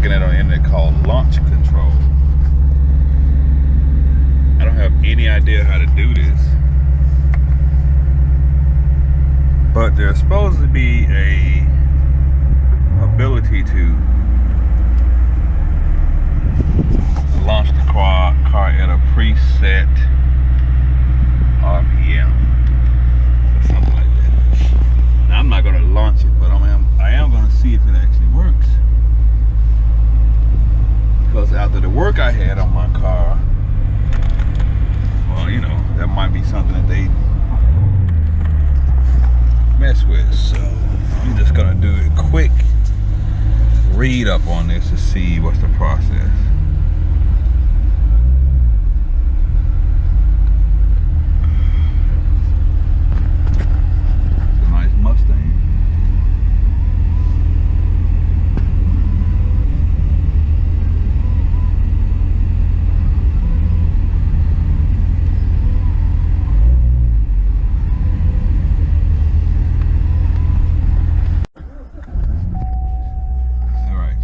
looking at on the internet called launch control. I don't have any idea how to do this, but there's supposed to be a ability to launch the car at a preset RPM or something like that. Now I'm not going to launch it, but I am going to see if it actually works, because after the work I had on my car, well, you know, that might be something that they mess with. So I'm just going to do a quick read up on this to see what's the process.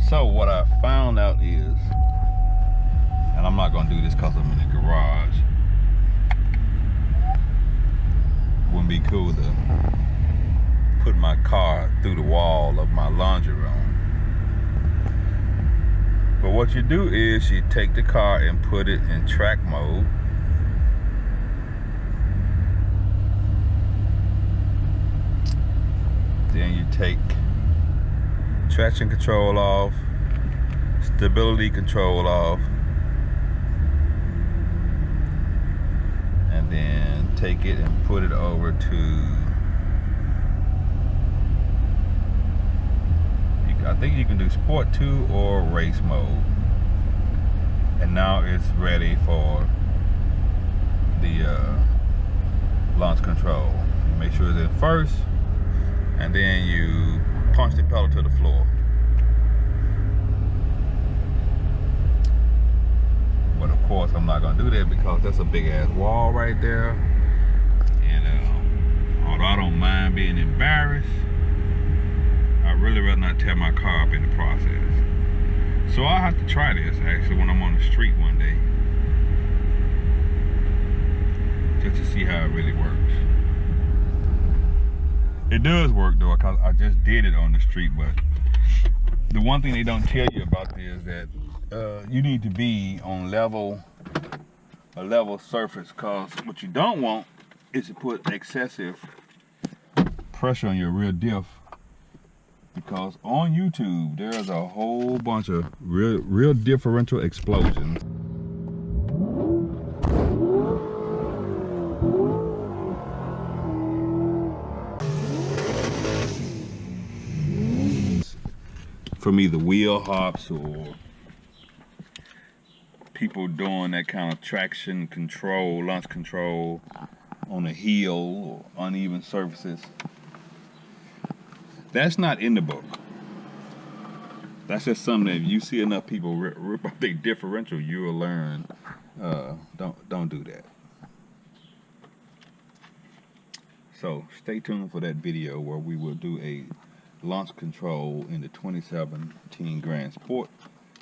So what I found out is, and I'm not going to do this because I'm in the garage, wouldn't be cool to put my car through the wall of my laundry room. But what you do is you take the car and put it in track mode. Then you take traction control off, stability control off, and then take it and put it over to, I think you can do Sport 2 or race mode. And now it's ready for the launch control. Make sure it's in first, and then you punch the pedal to the floor. But of course I'm not going to do that because that's a big ass wall right there, and although I don't mind being embarrassed, I'd really rather not tear my car up in the process. So I'll have to try this actually when I'm on the street one day, just to see how it really works. It does work though, because I just did it on the street. But the one thing they don't tell you about this is that you need to be on a level surface, because what you don't want is to put excessive pressure on your rear diff, because on YouTube there's a whole bunch of real differential explosions. From either wheel hops or people doing that kind of traction control, launch control on a hill or uneven surfaces. That's not in the book. That's just something that if you see enough people rip up their differential, you will learn, don't do that. So stay tuned for that video where we will do a launch control in the 2017 Grand Sport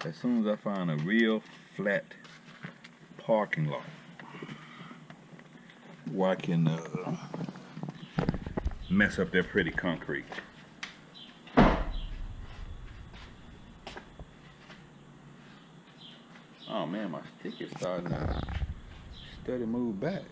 as soon as I find a real flat parking lot where I can mess up that pretty concrete. Oh man, my stick is starting to steady move back.